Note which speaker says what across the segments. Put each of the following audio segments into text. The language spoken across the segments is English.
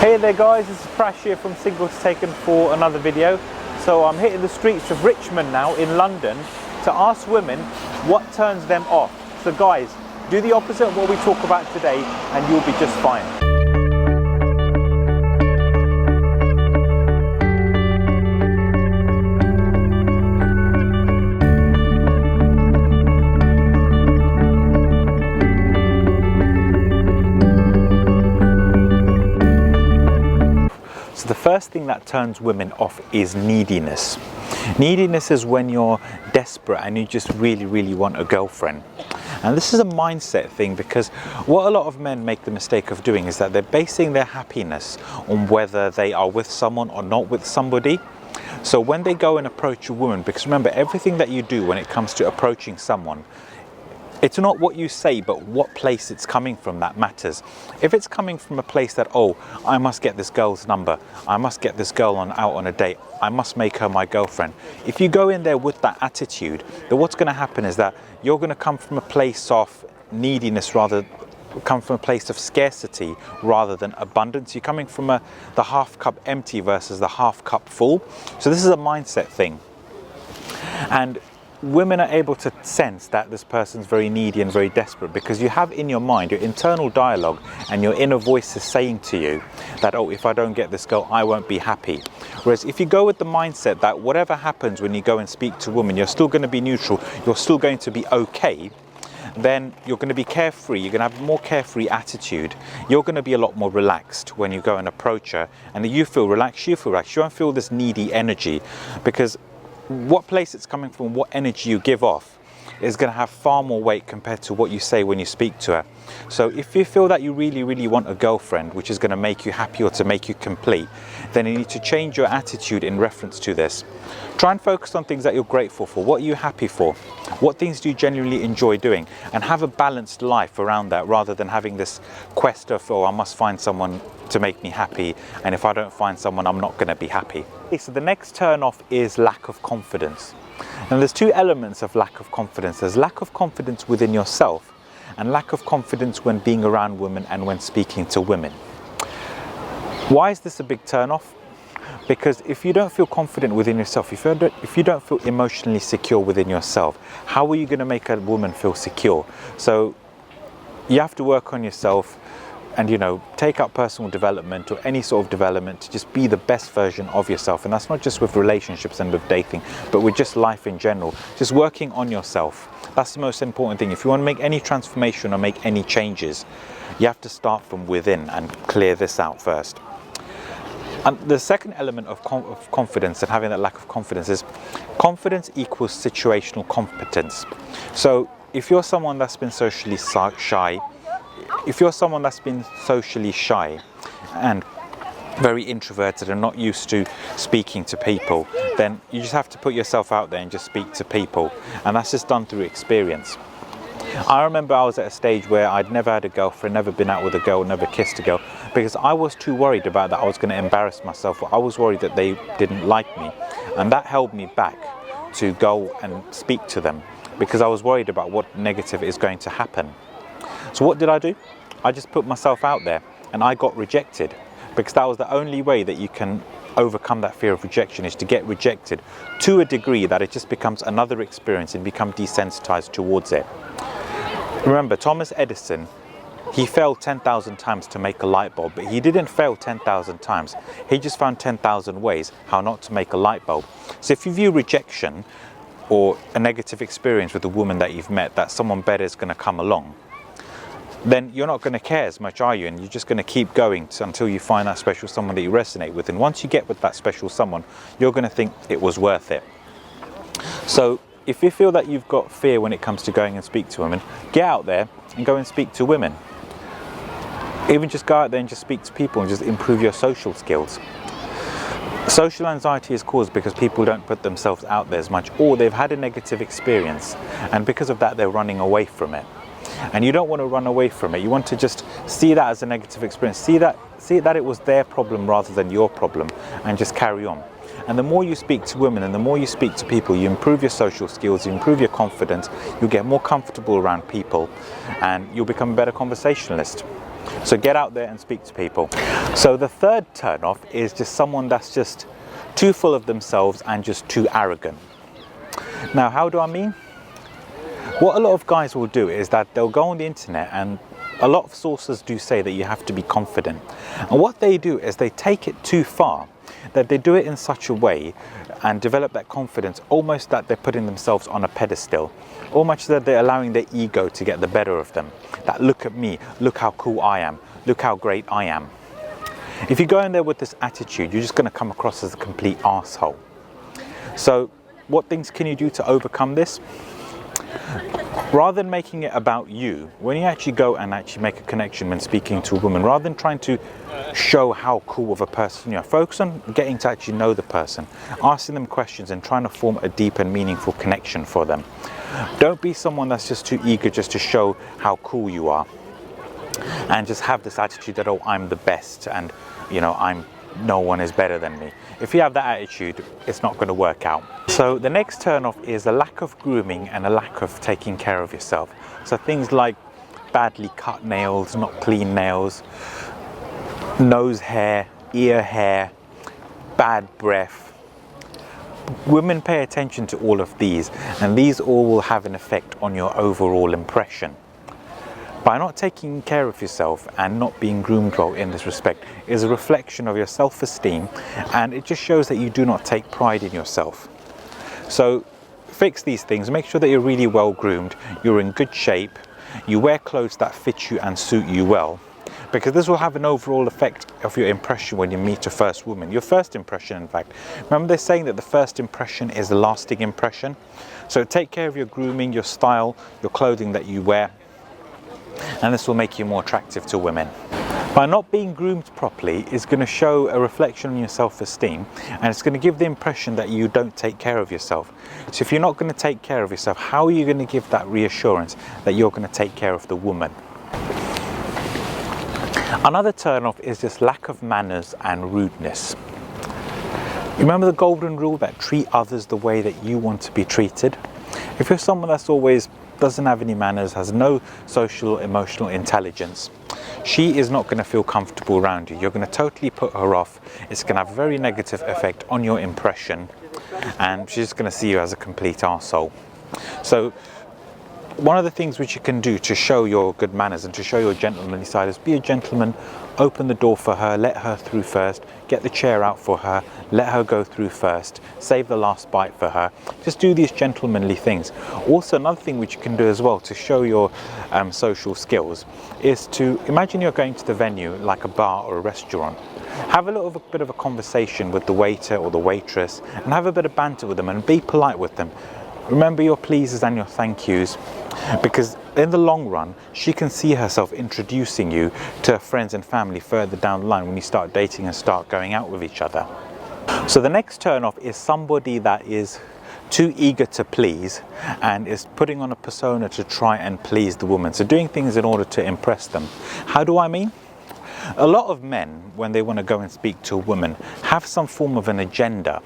Speaker 1: Hey there guys, this is Prash here from Singles Taken for another video. So I'm hitting the streets of Richmond now in London to ask women what turns them off. So guys, do the opposite of what we talk about today and you'll be just fine. So the first thing that turns women off is neediness. Neediness is when you're desperate and you just really want a girlfriend. And this is a mindset thing, because what a lot of men make the mistake of doing is that they're basing their happiness on whether they are with someone or not with somebody. So when they go and approach a woman, because remember, everything that you do when it comes to approaching someone, it's not what you say, but what place it's coming from that matters. If it's coming from a place that, oh, I must get this girl's number, I must get this girl out on a date, I must make her my girlfriend. If you go in there with that attitude, then what's going to happen is that you're going to come from a place of neediness, come from a place of scarcity rather than abundance. You're coming from the half cup empty versus the half cup full. So this is a mindset thing. And women are able to sense that this person's very needy and very desperate, because you have in your mind your internal dialogue and your inner voice is saying to you that, oh, if I don't get this girl, I won't be happy. Whereas if you go with the mindset that whatever happens when you go and speak to women, you're still going to be neutral, you're still going to be okay, then you're going to be carefree, you're going to have a more carefree attitude, you're going to be a lot more relaxed when you go and approach her, and you feel relaxed, you won't feel this needy energy, because what place it's coming from, what energy you give off is going to have far more weight compared to what you say when you speak to her. So if you feel that you really want a girlfriend which is going to make you happy or to make you complete, then you need to change your attitude in reference to this. Try and focus on things that you're grateful for. What are you happy for? What things do you genuinely enjoy doing? And have a balanced life around that, rather than having this quest of, oh, I must find someone to make me happy, and if I don't find someone, I'm not going to be happy. Okay, so the next turn off is lack of confidence. And there's two elements of lack of confidence. There's lack of confidence within yourself and lack of confidence when being around women and when speaking to women. Why is this a big turn off? Because if you don't feel confident within yourself, if you don't feel emotionally secure within yourself, how are you going to make a woman feel secure? So you have to work on yourself and, you know, take up personal development or any sort of development to just be the best version of yourself. And that's not just with relationships and with dating, but with just life in general. Just working on yourself. That's the most important thing. If you want to make any transformation or make any changes, you have to start from within and clear this out first. And the second element of confidence and having that lack of confidence is confidence equals situational competence. So if you're someone that's been socially shy, and very introverted and not used to speaking to people, then you just have to put yourself out there and just speak to people. And that's just done through experience. I remember I was at a stage where I'd never had a girlfriend, never been out with a girl, never kissed a girl, because I was too worried about that I was going to embarrass myself, or I was worried that they didn't like me. And that held me back to go and speak to them, because I was worried about what negative is going to happen. So what did I do? I just put myself out there and I got rejected, because that was the only way that you can overcome that fear of rejection, is to get rejected to a degree that it just becomes another experience and become desensitized towards it. Remember, Thomas Edison, he failed 10,000 times to make a light bulb, but he didn't fail 10,000 times. He just found 10,000 ways how not to make a light bulb. So if you view rejection or a negative experience with a woman that you've met, that someone better is going to come along, then you're not going to care as much, are you? And you're just going to keep going until you find that special someone that you resonate with. And once you get with that special someone, you're going to think it was worth it. So if you feel that you've got fear when it comes to going and speak to women, get out there and go and speak to women. Even just go out there and just speak to people and just improve your social skills. Social anxiety is caused because people don't put themselves out there as much, or they've had a negative experience, and because of that they're running away from it. And you don't want to run away from it. You want to just see that as a negative experience. See that it was their problem rather than your problem, and just carry on. And the more you speak to women and the more you speak to people, you improve your social skills, you improve your confidence, you'll get more comfortable around people, and you'll become a better conversationalist. So get out there and speak to people. So the third turn off is just someone that's just too full of themselves and just too arrogant. Now, how do I mean? What a lot of guys will do is that they'll go on the internet, and a lot of sources do say that you have to be confident. And what they do is they take it too far, that they do it in such a way and develop that confidence, almost that they're putting themselves on a pedestal, almost that they're allowing their ego to get the better of them. That look at me, look how cool I am, look how great I am. If you go in there with this attitude, you're just going to come across as a complete arsehole. So what things can you do to overcome this? Rather than making it about you, when you actually go and actually make a connection when speaking to a woman, rather than trying to show how cool of a person you are, focus on getting to actually know the person, asking them questions and trying to form a deep and meaningful connection for them. Don't be someone that's just too eager just to show how cool you are and just have this attitude that, oh, I'm the best and, you know, no one is better than me. If you have that attitude, it's not going to work out. So the next turn off is a lack of grooming and a lack of taking care of yourself. So things like badly cut nails, not clean nails, nose hair, ear hair, bad breath. Women pay attention to all of these, and these all will have an effect on your overall impression. By not taking care of yourself and not being groomed well in this respect is a reflection of your self-esteem, and it just shows that you do not take pride in yourself. So fix these things, make sure that you're really well groomed, you're in good shape, you wear clothes that fit you and suit you well, because this will have an overall effect of your impression when you meet your first woman, your first impression in fact. Remember they're saying that the first impression is the lasting impression. So take care of your grooming, your style, your clothing that you wear, and this will make you more attractive to women. By not being groomed properly is going to show a reflection on your self-esteem, and it's going to give the impression that you don't take care of yourself. So if you're not going to take care of yourself, how are you going to give that reassurance that you're going to take care of the woman? Another turn off is just lack of manners and rudeness. Remember the golden rule that treat others the way that you want to be treated? If you're someone that's always doesn't have any manners, has no social emotional intelligence, she is not going to feel comfortable around you. You're going to totally put her off. It's going to have a very negative effect on your impression, and she's just going to see you as a complete arsehole. So one of the things which you can do to show your good manners and to show your gentlemanly side is be a gentleman, open the door for her, let her through first, get the chair out for her, let her go through first, save the last bite for her. Just do these gentlemanly things. Also, another thing which you can do as well to show your social skills is to imagine you're going to the venue like a bar or a restaurant. Have a little bit of a conversation with the waiter or the waitress and have a bit of banter with them and be polite with them. Remember your pleases and your thank yous, because in the long run she can see herself introducing you to her friends and family further down the line when you start dating and start going out with each other. So the next turn off is somebody that is too eager to please and is putting on a persona to try and please the woman, so doing things in order to impress them. How do I mean? A lot of men, when they want to go and speak to a woman, have some form of an agenda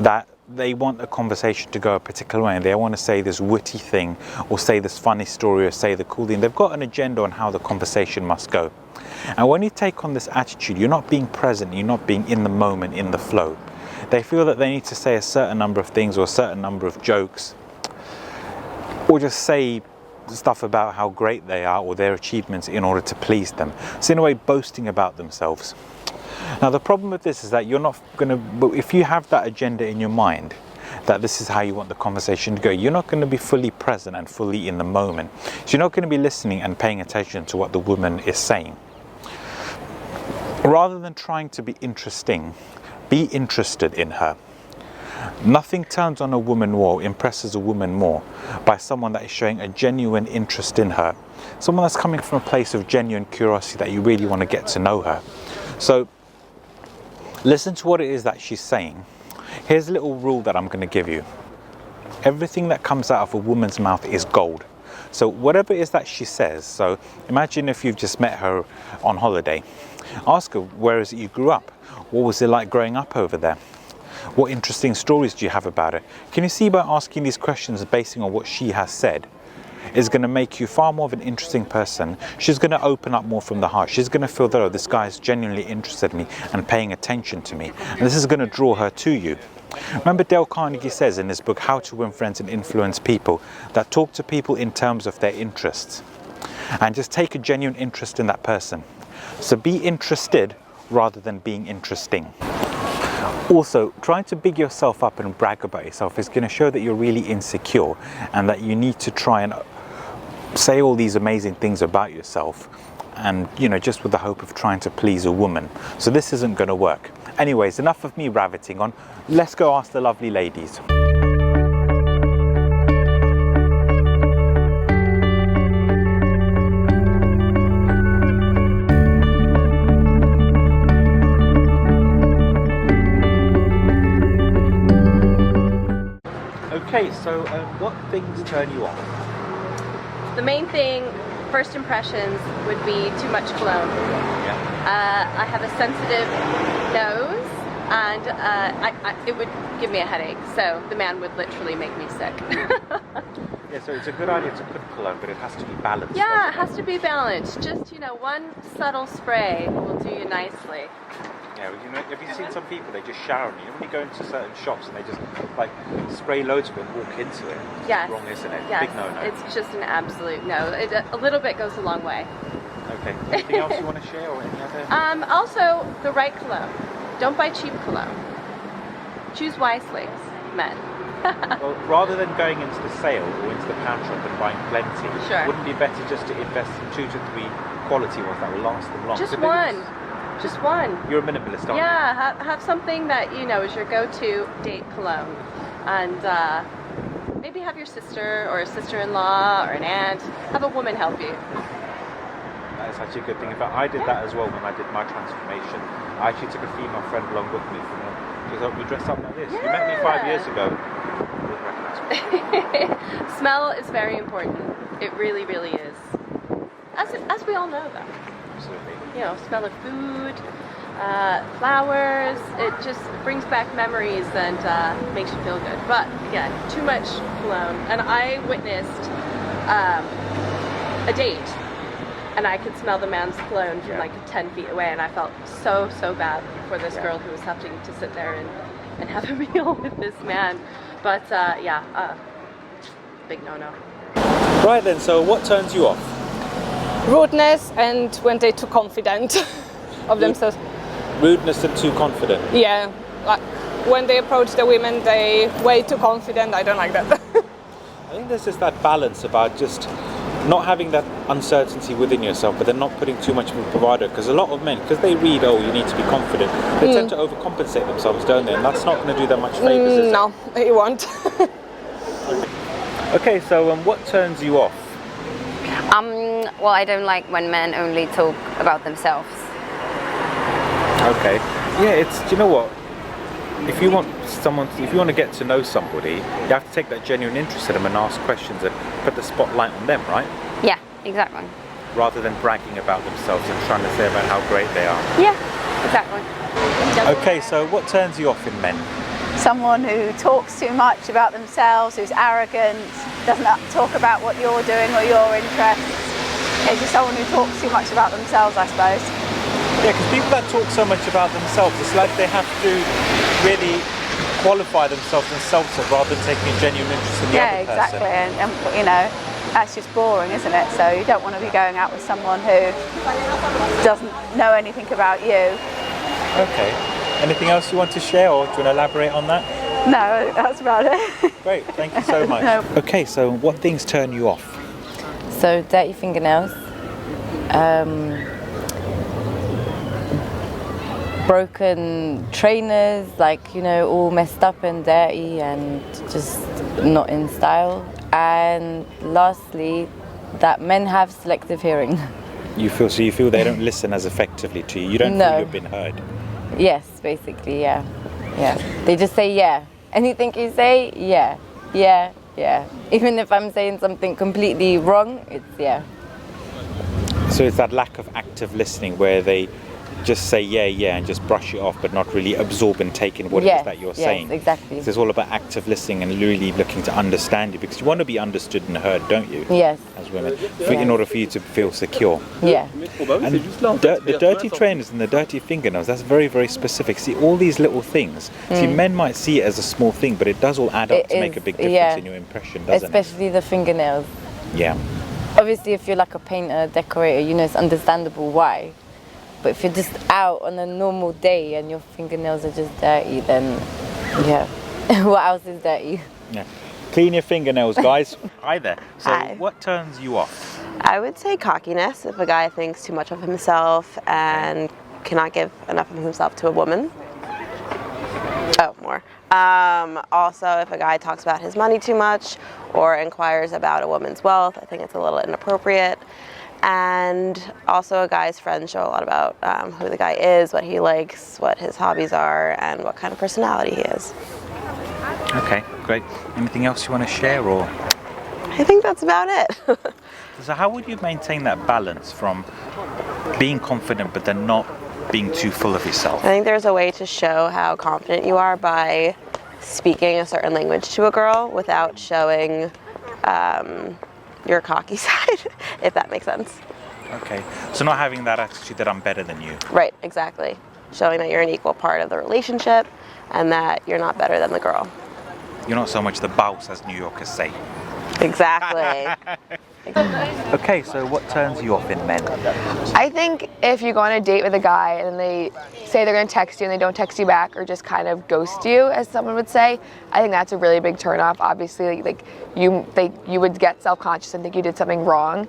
Speaker 1: that they want a conversation to go a particular way, and they want to say this witty thing or say this funny story or say the cool thing. They've got an agenda on how the conversation must go. And when you take on this attitude, you're not being present, you're not being in the moment, in the flow. They feel that they need to say a certain number of things or a certain number of jokes, or just say stuff about how great they are or their achievements in order to please them. So in a way, boasting about themselves. Now the problem with this is that you're not going to, if you have that agenda in your mind, that this is how you want the conversation to go, you're not going to be fully present and fully in the moment. So you're not going to be listening and paying attention to what the woman is saying. Rather than trying to be interesting, be interested in her. Nothing turns on a woman more, impresses a woman more, by someone that is showing a genuine interest in her. Someone that's coming from a place of genuine curiosity that you really want to get to know her. So listen to what it is that she's saying. Here's a little rule that I'm going to give you. Everything that comes out of a woman's mouth is gold. So whatever it is that she says, so imagine if you've just met her on holiday. Ask her, where is it you grew up? What was it like growing up over there? What interesting stories do you have about it? Can you see by asking these questions basing on what she has said, is going to make you far more of an interesting person. She's going to open up more from the heart. She's going to feel that, oh, this guy is genuinely interested in me and paying attention to me. And this is going to draw her to you. Remember, Dale Carnegie says in his book, How to Win Friends and Influence People, that talk to people in terms of their interests. And just take a genuine interest in that person. So be interested rather than being interesting. Also, trying to big yourself up and brag about yourself is going to show that you're really insecure and that you need to try and say all these amazing things about yourself, and just with the hope of trying to please a woman. So this isn't going to work. Anyways, enough of me rabbiting on. Let's go ask the lovely ladies. Okay, so what things turn you on?
Speaker 2: The main thing, first impressions, would be too much cologne.
Speaker 1: Yeah.
Speaker 2: I have a sensitive nose, and it would give me a headache, so the man would literally make me sick.
Speaker 1: Yeah, so it's a good idea to put cologne, but it has to be balanced.
Speaker 2: Yeah, it has to be balanced. Just, one subtle spray will do you nicely.
Speaker 1: Yeah, have you seen some people, they just shower on you? When you go into certain shops and they just spray loads of it and walk into it. It's
Speaker 2: Yes.
Speaker 1: wrong, isn't it?
Speaker 2: Yes.
Speaker 1: Big no-no.
Speaker 2: It's just an absolute no. A little bit goes a long way.
Speaker 1: Okay. Anything else you want to share or any other?
Speaker 2: Also, the right cologne. Don't buy cheap cologne. Choose wisely, men.
Speaker 1: Well, rather than going into the sale or into the pound shop and buying plenty,
Speaker 2: Sure.
Speaker 1: wouldn't it be better just to invest in 2 to 3 quality ones that will last them long?
Speaker 2: Just
Speaker 1: So maybe
Speaker 2: one. Just one.
Speaker 1: You're a minimalist, aren't you?
Speaker 2: Yeah, have something that is your go-to date cologne, and maybe have your sister or a sister-in-law or an aunt, have a woman help you.
Speaker 1: That's actually a good thing. In fact, I did that as well when I did my transformation. I actually took a female friend along with me she helped me dress up like this.
Speaker 2: Yeah.
Speaker 1: You met me 5 years ago. You wouldn't recognise me.
Speaker 2: Smell is very important. It really, really is. As we all know, though.
Speaker 1: Absolutely.
Speaker 2: Smell of food, flowers. It just brings back memories and makes you feel good. But again, too much cologne. And I witnessed a date, and I could smell the man's cologne from 10 feet away, and I felt so bad for this girl who was having to sit there and have a meal with this man. But big no-no.
Speaker 1: Right then, so what turns you off?
Speaker 3: Rudeness, and when they're too confident of themselves.
Speaker 1: Rudeness and too confident.
Speaker 3: Yeah, like when they approach the women, they way too confident. I don't like that.
Speaker 1: I think there's just that balance about just not having that uncertainty within yourself, but then not putting too much of a bravado. Because a lot of men, because they read, oh, you need to be confident, they tend to overcompensate themselves, don't they? And that's not going to do them much favours, is it?
Speaker 3: No, it won't.
Speaker 1: Okay, so what turns you off?
Speaker 4: Well, I don't like when men only talk about themselves.
Speaker 1: Okay. Yeah, do you know what? If you want to get to know somebody, you have to take that genuine interest in them and ask questions and put the spotlight on them, right?
Speaker 4: Yeah, exactly.
Speaker 1: Rather than bragging about themselves and trying to say about how great they are.
Speaker 4: Yeah, exactly.
Speaker 1: Okay, so what turns you off in men?
Speaker 5: Someone who talks too much about themselves, who's arrogant, doesn't talk about what you're doing or your interests. It's just someone who talks too much about themselves, I suppose.
Speaker 1: Yeah, because people that talk so much about themselves, it's like they have to really qualify themselves and self-serve rather than taking a genuine interest in the other person.
Speaker 5: Yeah, exactly. And that's just boring, isn't it? So you don't want to be going out with someone who doesn't know anything about you.
Speaker 1: Okay. Anything else you want to share, or do you want to elaborate on that?
Speaker 5: No, that's about it.
Speaker 1: Great, thank you so much.
Speaker 5: No.
Speaker 1: Okay, so what things turn you off?
Speaker 6: So dirty fingernails, broken trainers, all messed up and dirty and just not in style. And lastly, that men have selective hearing.
Speaker 1: You feel they don't listen as effectively to you. You don't feel you've been heard.
Speaker 6: Yes, basically, yeah. They just say yeah. Anything you say, yeah. Even if I'm saying something completely wrong, it's yeah.
Speaker 1: So it's that lack of active listening where they just say yeah and just brush it off, but not really absorb and take in what it is that you're saying.
Speaker 6: Exactly.
Speaker 1: So it's all about active listening and really looking to understand you, because you want to be understood and heard, don't you?
Speaker 6: Yes.
Speaker 1: As women, in order for you to feel secure.
Speaker 6: Yeah.
Speaker 1: And the dirty trainers and the dirty fingernails, that's very, very specific. See, all these little things. See, men might see it as a small thing, but it does all add up to make a big difference in your impression, doesn't
Speaker 6: Especially the fingernails.
Speaker 1: it? Yeah.
Speaker 6: Obviously, if you're like a painter, decorator, you know, it's understandable why. But if you're just out on a normal day and your fingernails are just dirty, then yeah, what else is dirty?
Speaker 1: Yeah. Clean your fingernails, guys. Hi there. So,
Speaker 7: Hi.
Speaker 1: what turns you off?
Speaker 7: I would say cockiness, if a guy thinks too much of himself and cannot give enough of himself to a woman. Oh, more. Also, if a guy talks about his money too much or inquires about a woman's wealth, I think it's a little inappropriate. And also a guy's friends show a lot about who the guy is, what he likes, what his hobbies are, and what kind of personality he is.
Speaker 1: Okay, great. Anything else you want to share, or?
Speaker 7: I think that's about it.
Speaker 1: So how would you maintain that balance from being confident but then not being too full of yourself?
Speaker 7: I think there's a way to show how confident you are by speaking a certain language to a girl without showing your cocky side, if that makes sense.
Speaker 1: Okay, so not having that attitude that I'm better than you.
Speaker 7: Right, exactly. Showing that you're an equal part of the relationship and that you're not better than the girl.
Speaker 1: You're not so much the boss, as New Yorkers say.
Speaker 7: Exactly.
Speaker 1: Okay, so what turns you off in men?
Speaker 8: I think if you go on a date with a guy and they say they're going to text you and they don't text you back, or just kind of ghost you, as someone would say, I think that's a really big turnoff. Obviously, you would get self-conscious and think you did something wrong,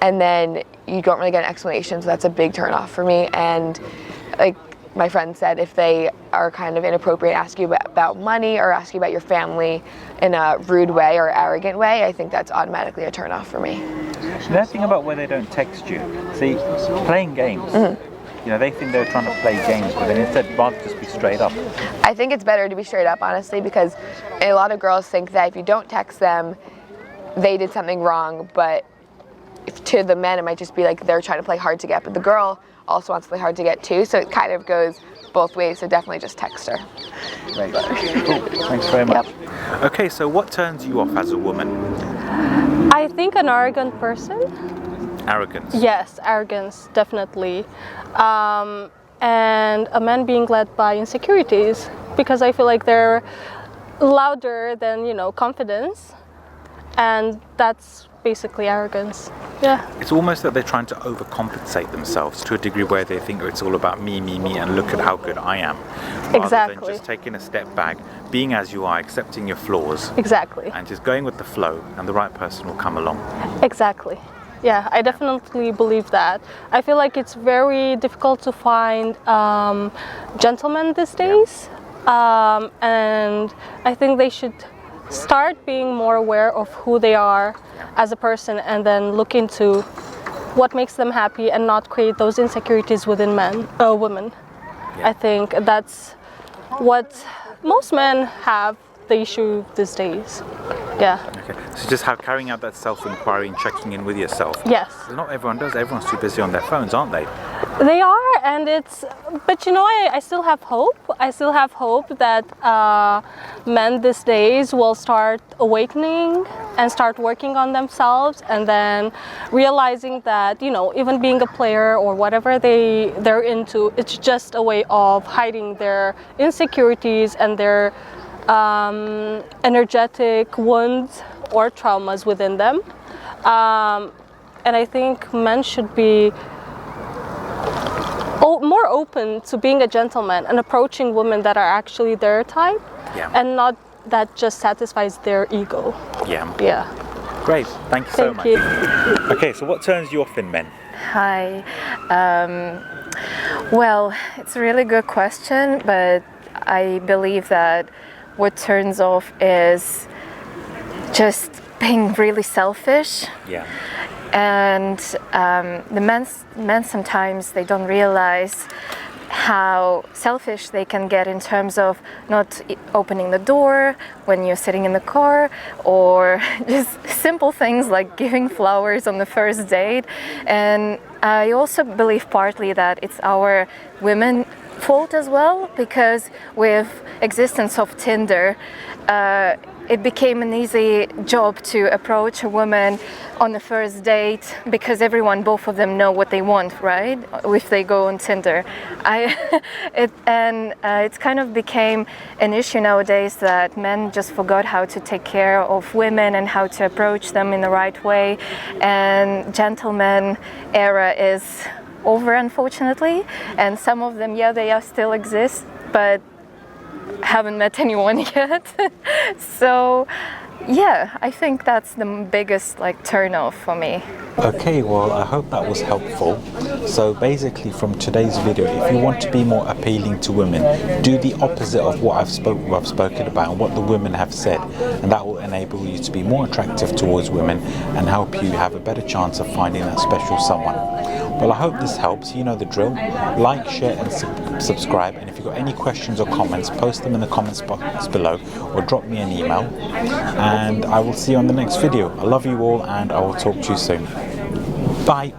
Speaker 8: and then you don't really get an explanation. So that's a big turnoff for me. And like my friend said, if they are kind of inappropriate, ask you about money or ask you about your family in a rude way or arrogant way, I think that's automatically a turnoff for me.
Speaker 1: The thing about where they don't text you, see, playing games, you know, they think they're trying to play games, but then instead rather just be straight up.
Speaker 8: I think it's better to be straight up, honestly, because a lot of girls think that if you don't text them, they did something wrong, but to the men it might just be like they're trying to play hard to get, but the girl also wants to play hard to get too, so it kind of goes both ways, so definitely just text her.
Speaker 1: Right. Cool. Thanks very much. Yep. Okay, so what turns you off as a woman?
Speaker 9: I think an arrogant person.
Speaker 1: Arrogance.
Speaker 9: Yes, arrogance, definitely. And a man being led by insecurities, because I feel like they're louder than, confidence, and that's basically arrogance. Yeah.
Speaker 1: It's almost that they're trying to overcompensate themselves to a degree where they think it's all about me, and look at how good I am. Rather than just taking a step back, being as you are, accepting your flaws.
Speaker 9: Exactly.
Speaker 1: And just going with the flow, and the right person will come along.
Speaker 9: Exactly. Yeah, I definitely believe that. I feel like it's very difficult to find gentlemen these days. And I think they should start being more aware of who they are as a person, and then look into what makes them happy and not create those insecurities within women. Yeah. I think that's what most men have the issue these days. Yeah.
Speaker 1: Okay. So just carrying out that self-inquiry and checking in with yourself.
Speaker 9: Yes.
Speaker 1: Not everyone does. Everyone's too busy on their phones, aren't they?
Speaker 9: They are, but I still have hope. I still have hope that men these days will start awakening and start working on themselves, and then realizing that, even being a player or whatever they're into, it's just a way of hiding their insecurities and their energetic wounds or traumas within them. And I think men should be more open to being a gentleman and approaching women that are actually their type, and not that just satisfies their ego. Yeah.
Speaker 1: Great. Thank you so much.
Speaker 9: You.
Speaker 1: Okay, so what turns you off in men?
Speaker 10: Hi. Well, it's a really good question, but I believe that what turns off is just being really selfish.
Speaker 1: Yeah.
Speaker 10: And the men sometimes they don't realize how selfish they can get in terms of not opening the door when you're sitting in the car, or just simple things like giving flowers on the first date. And I also believe partly that it's our women fault as well, because with existence of Tinder, it became an easy job to approach a woman on the first date, because both of them know what they want, right? If they go on Tinder. It kind of became an issue nowadays that men just forgot how to take care of women and how to approach them in the right way. And gentleman era is over, unfortunately. And some of them, yeah, they still exist, but haven't met anyone yet. So yeah, I think that's the biggest turn off for me.
Speaker 1: Okay, well, I hope that was helpful. So basically from today's video, if you want to be more appealing to women, do the opposite of what I've spoken about and what the women have said, and that will enable you to be more attractive towards women and help you have a better chance of finding that special someone. Well, I hope this helps. You know the drill. Like, share and subscribe, and if you've got any questions or comments, post them in the comments box below or drop me an email, and I will see you on the next video. I love you all, and I will talk to you soon. Bye.